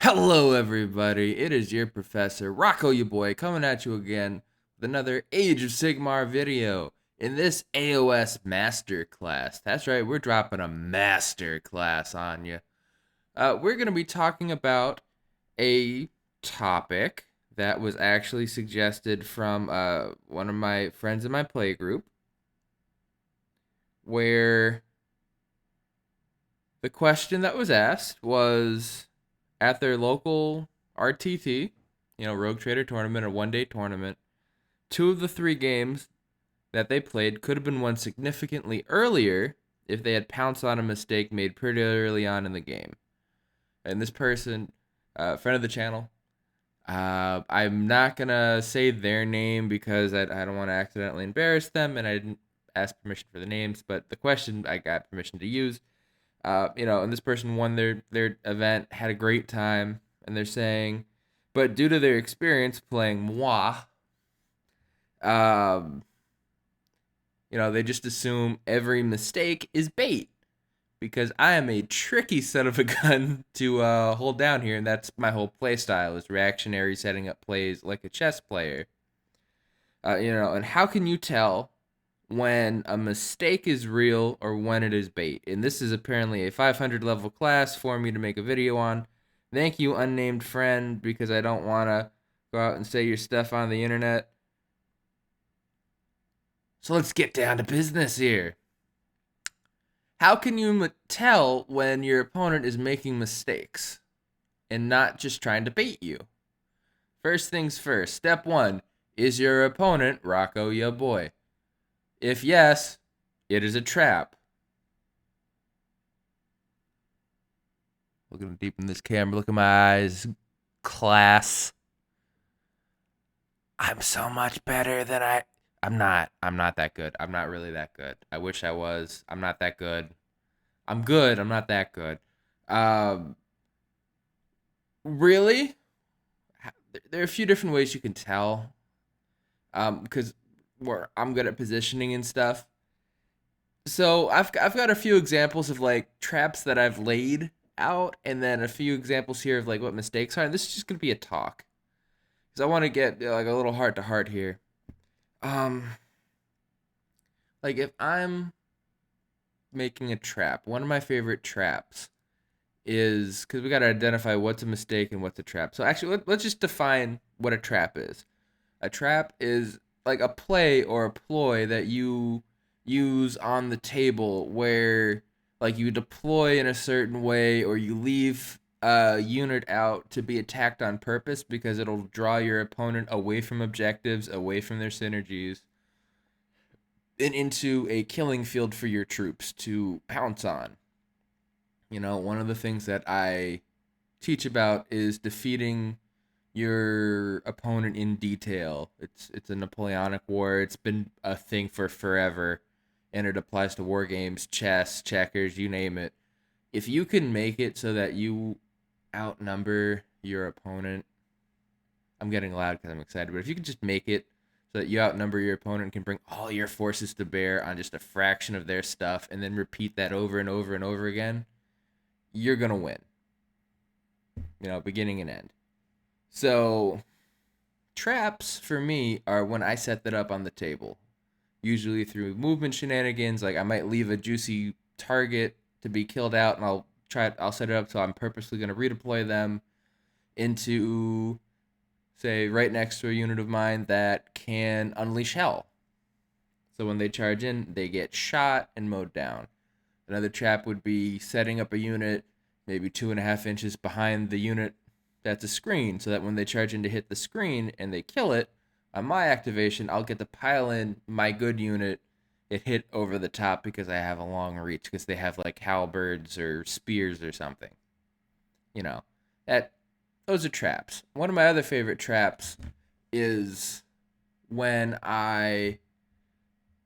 Hello, everybody. It is your professor, Rocco, your boy, coming at you again with another Age of Sigmar video. In this AoS Masterclass, that's right, we're dropping a Masterclass on you. We're going to be talking about a topic that was actually suggested from one of my friends in my playgroup, where the question that was asked was at their local RTT, Rogue Trader tournament, a 1 day tournament, two of the three games that they played could have been won significantly earlier if they had pounced on a mistake made pretty early on in the game. And this person, friend of the channel, I'm not going to say their name because I don't want to accidentally embarrass them, and I didn't ask permission for the names, but the question I got permission to use. And this person won their event, had a great time, and they're saying, but due to their experience playing moi, um, they just assume every mistake is bait because I am a tricky son of a gun to hold down here, and that's my whole play style is reactionary, setting up plays like a chess player. And how can you tell when a mistake is real or when it is bait? And this is apparently a 500 level class for me to make a video on. Thank you, unnamed friend, because I don't want to go out and say your stuff on the internet. So let's get down to business here. How can you tell when your opponent is making mistakes and not just trying to bait you? First things first, step one, is your opponent Rocco ya boy? If yes, it is a trap. Looking deep in this camera, look at my eyes. Class. I'm so much better than I'm not. I'm not that good. I'm not really that good. I wish I was. I'm not that good. I'm good. I'm not that good. Um, really? There are a few different ways you can tell. Because where I'm good at positioning and stuff. So I've got a few examples of like traps that I've laid out, and then a few examples here of like what mistakes are. And this is just gonna be a talk, because I want to get like a little heart to heart here. Um, like if I'm making a trap, one of my favorite traps is because we gotta identify what's a mistake and what's a trap. So actually, let's just define what a trap is. A trap is like a play or a ploy that you use on the table where like you deploy in a certain way or you leave a unit out to be attacked on purpose because it'll draw your opponent away from objectives, away from their synergies, and into a killing field for your troops to pounce on. One of the things that I teach about is defeating your opponent in detail. It's a Napoleonic War. It's been a thing for forever, and it applies to war games, chess, checkers, you name it. If you can make it so that you outnumber your opponent, I'm getting loud because I'm excited, but if you can just make it so that you outnumber your opponent and can bring all your forces to bear on just a fraction of their stuff and then repeat that over and over and over again, you're going to win. Beginning and end. So, traps for me are when I set that up on the table, usually through movement shenanigans. Like I might leave a juicy target to be killed out, and I'll set it up so I'm purposely going to redeploy them into, say, right next to a unit of mine that can unleash hell. So when they charge in, they get shot and mowed down. Another trap would be setting up a unit maybe 2.5 inches behind the unit that's a screen, so that when they charge in to hit the screen and they kill it, on my activation, I'll get to pile in my good unit. It hit over the top because I have a long reach, because they have like halberds or spears or something. You know, that those are traps. One of my other favorite traps is when I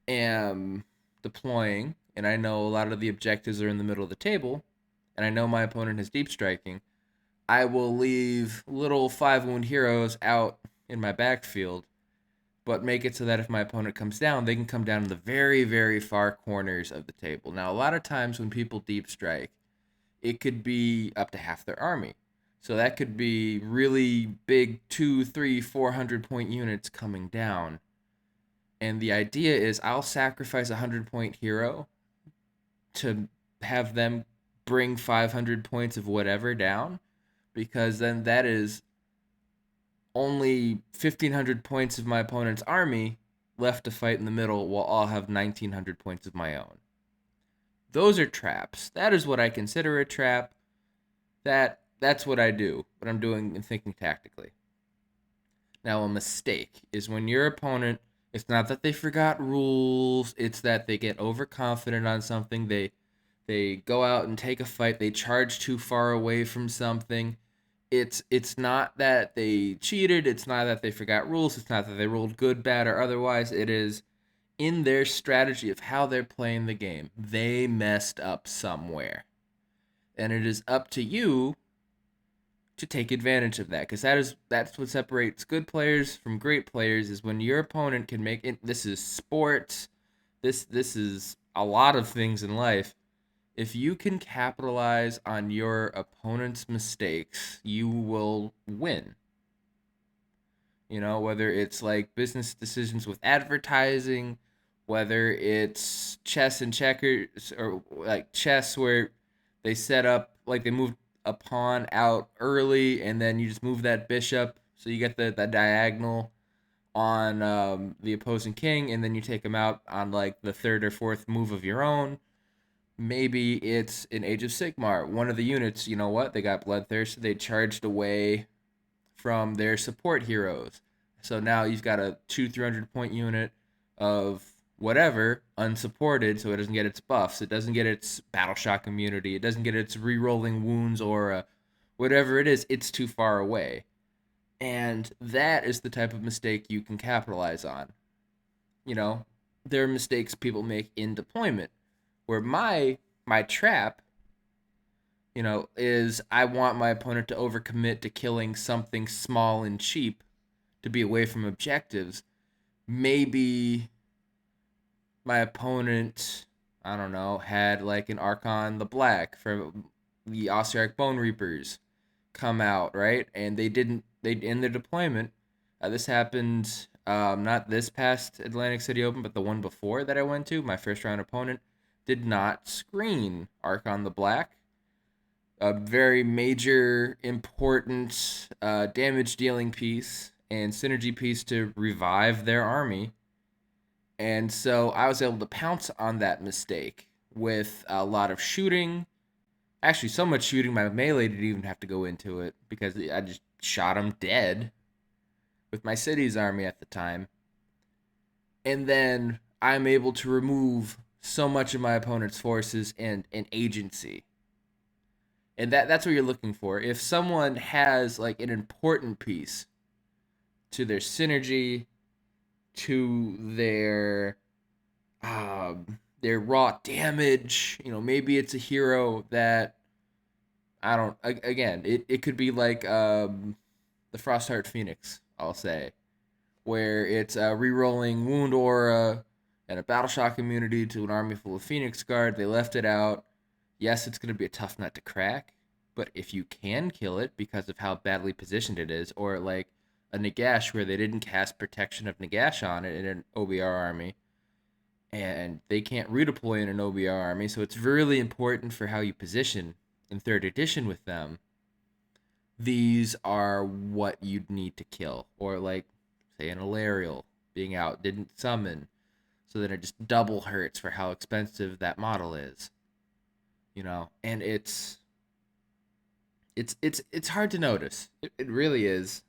am deploying and I know a lot of the objectives are in the middle of the table, and I know my opponent is deep striking. I will leave little 5 wound heroes out in my backfield, but make it so that if my opponent comes down, they can come down in the very, very far corners of the table. Now, a lot of times when people deep strike, it could be up to half their army. So that could be really big 2, 3, 400 point units coming down. And the idea is I'll sacrifice a 100 point hero to have them bring 500 points of whatever down, because then that is only 1,500 points of my opponent's army left to fight in the middle, while I'll have 1,900 points of my own. Those are traps. That is what I consider a trap. That's what I do, what I'm doing and thinking tactically. Now, a mistake is when your opponent, it's not that they forgot rules, it's that they get overconfident on something. They go out and take a fight, they charge too far away from something. It's not that they cheated, it's not that they forgot rules, it's not that they rolled good, bad, or otherwise. It is in their strategy of how they're playing the game. They messed up somewhere. And it is up to you to take advantage of that, because that's what separates good players from great players, is when your opponent can make it. This is sports, this is a lot of things in life. If you can capitalize on your opponent's mistakes, you will win. Whether it's like business decisions with advertising, whether it's chess and checkers, or like chess where they set up, like they move a pawn out early and then you just move that bishop so you get the diagonal on the opposing king, and then you take him out on like the third or fourth move of your own. Maybe it's in Age of Sigmar. One of the units, you know what? They got bloodthirsty. They charged away from their support heroes. So now you've got a 200-300 point unit of whatever unsupported, so it doesn't get its buffs. It doesn't get its battle shock immunity. It doesn't get its re-rolling wounds aura. Whatever it is, it's too far away. And that is the type of mistake you can capitalize on. There are mistakes people make in deployment, where my trap, is I want my opponent to overcommit to killing something small and cheap to be away from objectives. Maybe my opponent, I don't know, had like an Archon the Black for the Ossiarch Bone Reapers come out, right? And they in their deployment. This happened not this past Atlantic City Open, but the one before that I went to. My first round opponent did not screen Archon the Black, a very major, important damage dealing piece and synergy piece to revive their army. And so I was able to pounce on that mistake with a lot of shooting. Actually, so much shooting, my melee didn't even have to go into it, because I just shot him dead with my city's army at the time. And then I'm able to remove so much of my opponent's forces and agency. And that's what you're looking for. If someone has like an important piece to their synergy, to their raw damage, maybe it's a hero that I don't. Again, it could be like the Frostheart Phoenix, I'll say, where it's a re-rolling wound aura and a battle shock immunity to an army full of Phoenix Guard. They left it out. Yes, it's going to be a tough nut to crack, but if you can kill it because of how badly positioned it is, or like a Nagash where they didn't cast Protection of Nagash on it in an OBR army, and they can't redeploy in an OBR army, so it's really important for how you position in 3rd edition with them. These are what you'd need to kill. Or like, say, an Alarial being out, didn't summon, so then it just double hurts for how expensive that model is. And it's hard to notice. It really is.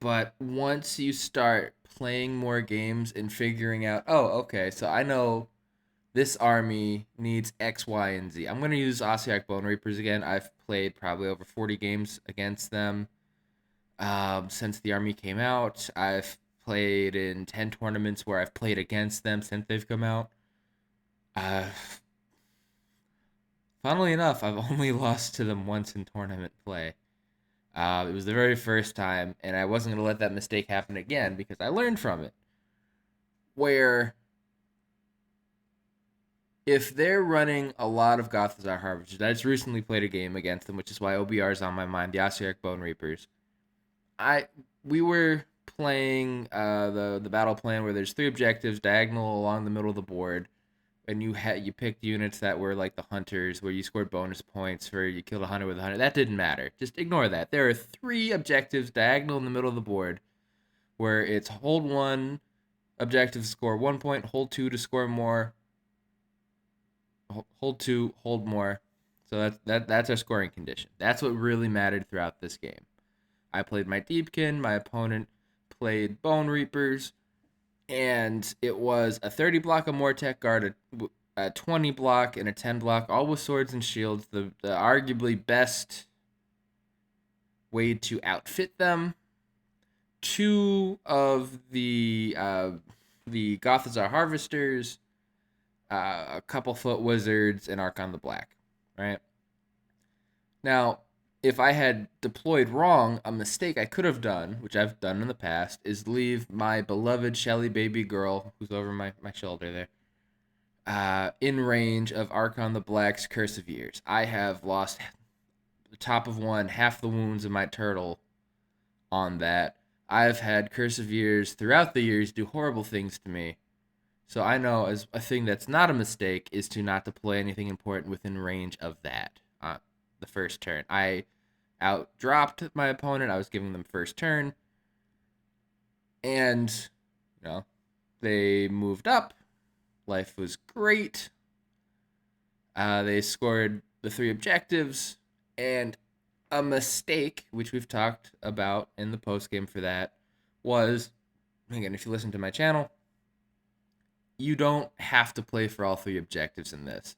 But once you start playing more games and figuring out, oh, okay, so I know this army needs X, Y, and Z. I'm going to use Ossiarch Bone Reapers again. I've played probably over 40 games against them since the army came out. I've played in 10 tournaments where I've played against them since they've come out. Funnily enough, I've only lost to them once in tournament play. It was the very first time, and I wasn't going to let that mistake happen again because I learned from it. Where If they're running a lot of Gothazar Harvesters, I just recently played a game against them, which is why OBR is on my mind. The Ossiarch Bone Reapers. I we were playing the battle plan where there's three objectives diagonal along the middle of the board, and you picked units that were like the hunters, where you scored bonus points for you killed a hunter with a hunter. That didn't matter. Just ignore that. There are three objectives diagonal in the middle of the board, where it's hold one objective to score 1 point, hold two to score more, hold two, hold more. So that's our scoring condition. That's what really mattered throughout this game. I played my Deepkin. My opponent played Bone Reapers, and it was a 30 block of Mortek Guard, a 20 block, and a 10 block, all with swords and shields. The arguably best way to outfit them. Two of the Gothazar Harvesters, a couple Foot Wizards, and Archon the Black. Right now, if I had deployed wrong, a mistake I could have done, which I've done in the past, is leave my beloved Shelly baby girl, who's over my shoulder there, in range of Archon the Black's Curse of Years. I have lost the top of one, half the wounds of my turtle on that. I've had Curse of Years throughout the years do horrible things to me. So I know as a thing that's not a mistake is to not deploy anything important within range of that. The first turn, I outdropped my opponent. I was giving them first turn, and they moved up. Life was great. They scored the three objectives, and a mistake, which we've talked about in the post game for that, was, again, if you listen to my channel, you don't have to play for all three objectives in this.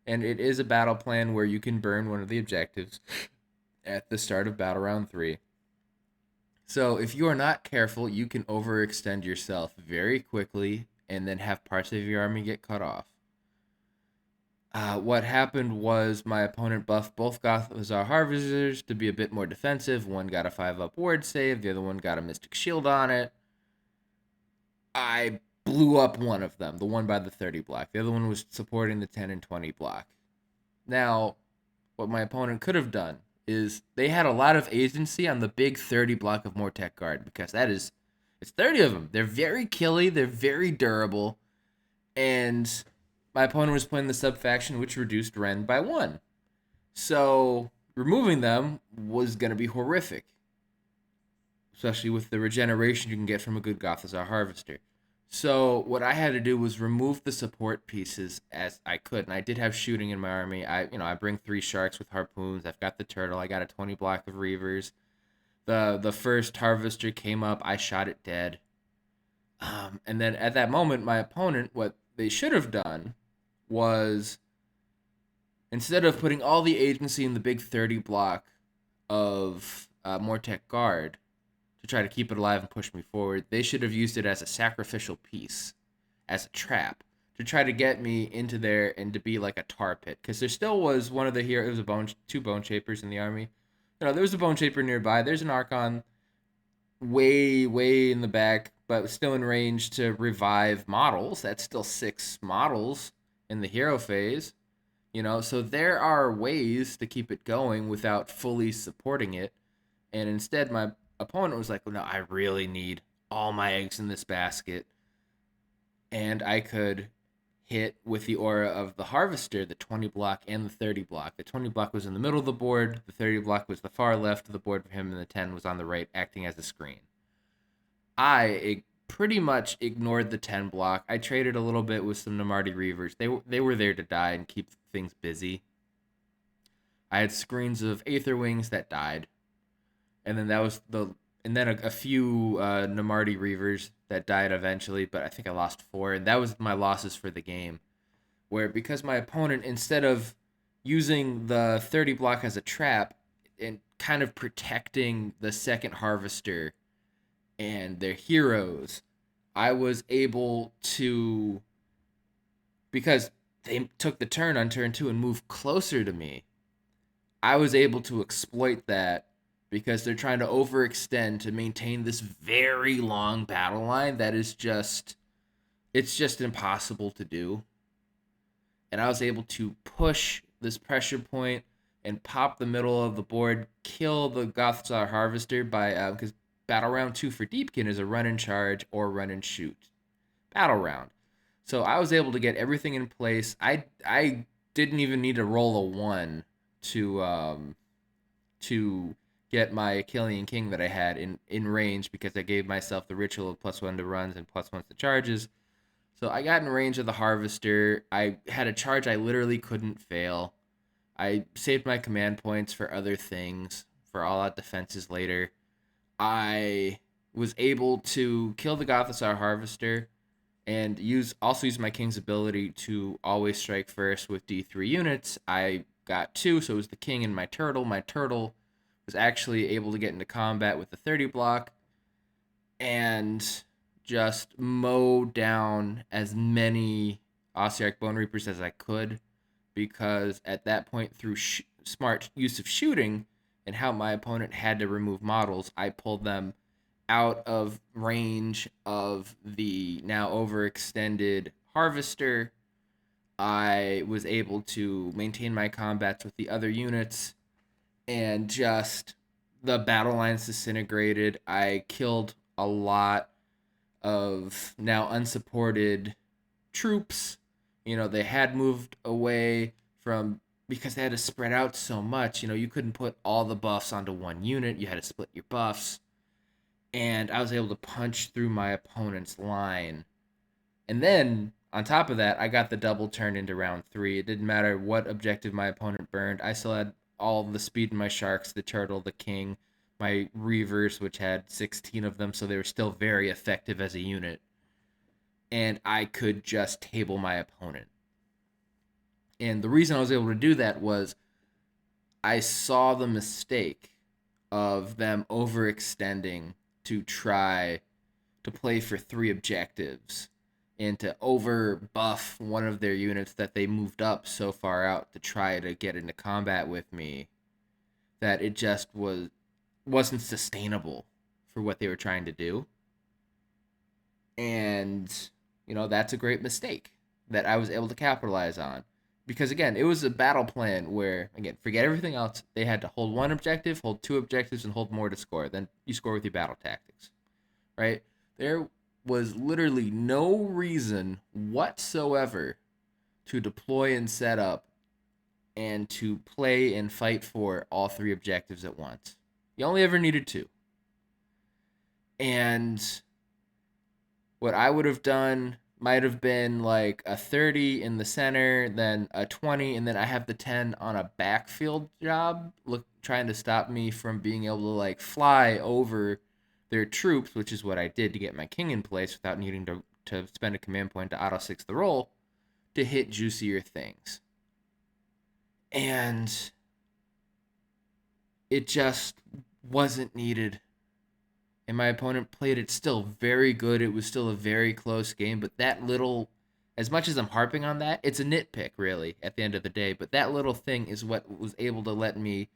And it is a battle plan where you can burn one of the objectives at the start of battle round 3. So if you are not careful, you can overextend yourself very quickly and then have parts of your army get cut off. What happened was my opponent buffed both Gothazar Harvesters to be a bit more defensive. One got a 5-up ward save, the other one got a Mystic Shield on it. I blew up one of them, the one by the 30 block. The other one was supporting the 10 and 20 block. Now, what my opponent could have done is they had a lot of agency on the big 30 block of Mortek Guard, because it's 30 of them. They're very killy, they're very durable, and my opponent was playing the sub-faction, which reduced Rend by 1. So removing them was going to be horrific, especially with the regeneration you can get from a good Gothazar Harvester. So what I had to do was remove the support pieces as I could, and I did have shooting in my army. I bring 3 sharks with harpoons. I've got the turtle. I got a 20 block of reavers. The first harvester came up. I shot it dead. And then at that moment, my opponent, what they should have done was, instead of putting all the agency in the big 30 block of Mortek Guard to try to keep it alive and push me forward, they should have used it as a sacrificial piece, as a trap, to try to get me into there and to be like a tar pit. Because there still was one of the heroes, there was two bone shapers in the army. There was a bone shaper nearby. There's an Archon way in the back, but still in range to revive models. That's still 6 models in the hero phase. So there are ways to keep it going without fully supporting it. And instead, my opponent was like, well, no, I really need all my eggs in this basket. And I could hit with the aura of the Harvester, the 20 block and the 30 block. The 20 block was in the middle of the board, the 30 block was the far left of the board for him, and the 10 was on the right, acting as a screen. I pretty much ignored the 10 block. I traded a little bit with some Namarti Reavers. They were there to die and keep things busy. I had screens of Aether Wings that died. And then a few Namarti Reavers that died eventually, but I think I lost 4, and that was my losses for the game. Where, because my opponent, instead of using the 30 block as a trap and kind of protecting the second Harvester and their heroes, I was able to, because they took the turn on turn 2 and moved closer to me, I was able to exploit that, because they're trying to overextend to maintain this very long battle line that is just impossible to do. and I was able to push this pressure point and pop the middle of the board, kill the Gothstar Harvester by because battle round 2 for Deepkin is a run and charge or run and shoot battle round. So I was able to get everything in place. I didn't even need to roll a 1 to get my Achillean King that I had in range because I gave myself the ritual of +1 to runs and +1 to charges. So I got in range of the Harvester. I had a charge I literally couldn't fail. I saved my command points for other things, for all out defenses later. I was able to kill the Gothizzar Harvester and use my King's ability to always strike first with D3 units. I got 2, so it was the King and my Turtle. My Turtle was actually able to get into combat with the 30 block and just mow down as many Ossiarch Bone Reapers as I could, because at that point, through smart use of shooting and how my opponent had to remove models, I pulled them out of range of the now overextended Harvester. I was able to maintain my combats with the other units, and just the battle lines disintegrated. I killed a lot of now unsupported troops. They had moved away from, because they had to spread out so much. You couldn't put all the buffs onto one unit. You had to split your buffs. And I was able to punch through my opponent's line. And then on top of that, I got the double turn into round 3. It didn't matter what objective my opponent burned. I still had all the speed in my sharks, the turtle, the king, my reavers, which had 16 of them, so they were still very effective as a unit. And I could just table my opponent. And the reason I was able to do that was I saw the mistake of them overextending to try to play for 3 objectives and to over buff one of their units that they moved up so far out to try to get into combat with me, that it just wasn't sustainable for what they were trying to do. And that's a great mistake that I was able to capitalize on, because again, it was a battle plan where, again, forget everything else, they had to hold 1 objective, hold 2 objectives, and hold more to score. Then you score with your battle tactics, right? There was literally no reason whatsoever to deploy and set up and to play and fight for all 3 objectives at once. You only ever needed 2. And what I would have done might have been like a 30 in the center, then a 20, and then I have the 10 on a backfield job, trying to stop me from being able to like fly over their troops, which is what I did to get my king in place without needing to spend a command point to auto 6 the roll to hit juicier things. And it just wasn't needed. And my opponent played it still very good. It was still a very close game, but that little, as much as I'm harping on that, it's a nitpick really at the end of the day, but that little thing is what was able to let me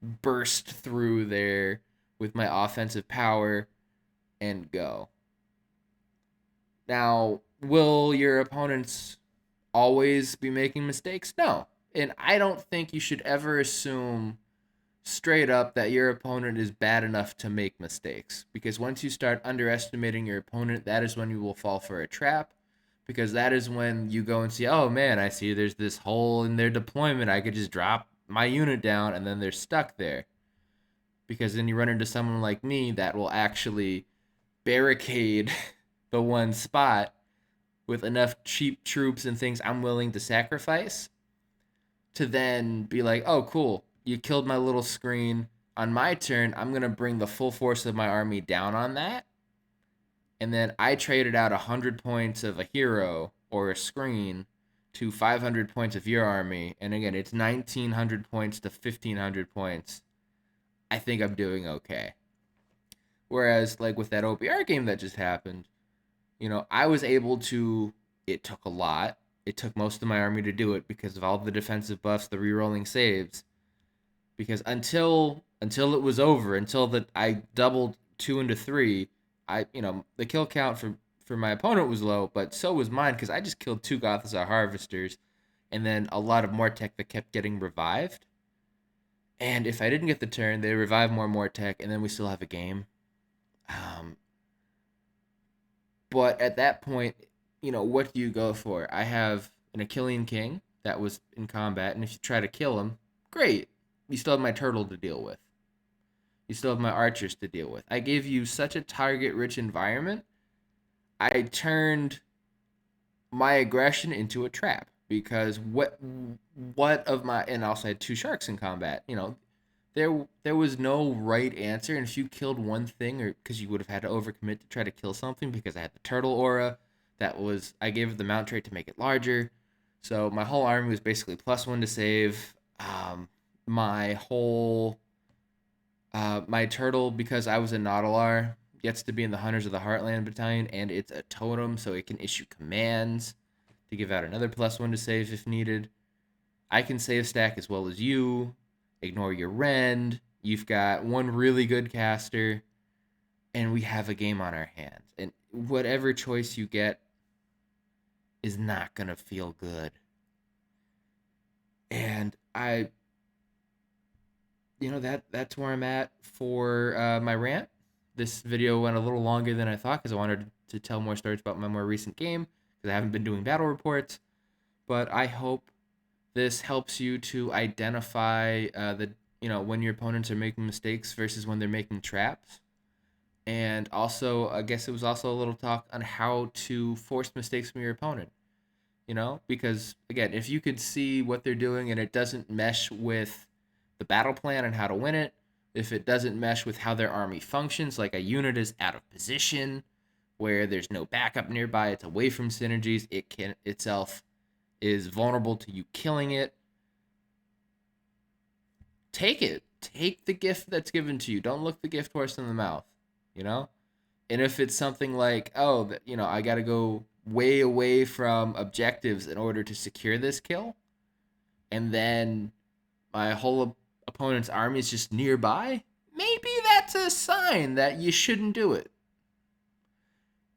burst through there with my offensive power and go. Now, will your opponents always be making mistakes? No. And I don't think you should ever assume straight up that your opponent is bad enough to make mistakes, because once you start underestimating your opponent, that is when you will fall for a trap, because that is when you go and see, oh man, I see there's this hole in their deployment, I could just drop my unit down, and then they're stuck there. Because then you run into someone like me that will actually barricade the one spot with enough cheap troops and things I'm willing to sacrifice to then be like, oh cool, you killed my little screen. On my turn, I'm going to bring the full force of my army down on that. And then I traded out 100 points of a hero or a screen to 500 points of your army. And again, it's 1,900 points to 1,500 points. I think I'm doing okay. Whereas, like with that OBR game that just happened, I was able to, it took a lot. It took most of my army to do it because of all the defensive buffs, the rerolling saves. Because until it was over, until that I doubled 2 into 3, the kill count for my opponent was low, but so was mine, because I just killed 2 Gothizzar Harvesters and then a lot of more tech that kept getting revived. And if I didn't get the turn, they revive more tech, and then we still have a game. Um, but at that point, what do you go for? I have an Achillean king that was in combat, and if you try to kill him, great. You still have my turtle to deal with. You still have my archers to deal with. I gave you such a target rich environment. I turned my aggression into a trap because what of my, and also had two sharks in combat. There was no right answer, and if you killed one thing, or because you would have had to overcommit to try to kill something, because I had the turtle aura, I gave it the mount trait to make it larger, so my whole army was basically +1 to save. My whole my turtle, because I was a Nautilar, gets to be in the Hunters of the Heartland Battalion, and it's a totem, so it can issue commands to give out another +1 to save if needed. I can save stack as well as you. Ignore your rend. You've got one really good caster, and we have a game on our hands. And whatever choice you get is not gonna feel good. And that's where I'm at for my rant. This video went a little longer than I thought because I wanted to tell more stories about my more recent game because I haven't been doing battle reports. But I hope this helps you to identify when your opponents are making mistakes versus when they're making traps. And also, I guess it was also a little talk on how to force mistakes from your opponent. Because again, if you could see what they're doing and it doesn't mesh with the battle plan and how to win it, if it doesn't mesh with how their army functions, like a unit is out of position, where there's no backup nearby, it's away from synergies, it can itself is vulnerable to you killing it. Take it. Take the gift that's given to you. Don't look the gift horse in the mouth, you know? And if it's something like, oh, I got to go way away from objectives in order to secure this kill, and then my whole opponent's army is just nearby, maybe that's a sign that you shouldn't do it.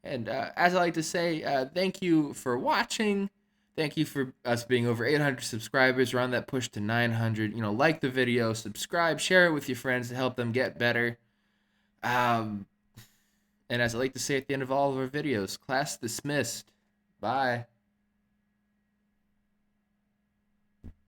And as I like to say, thank you for watching. Thank you for us being over 800 subscribers. We're on that push to 900. Like the video, subscribe, share it with your friends to help them get better. And as I like to say at the end of all of our videos, class dismissed. Bye.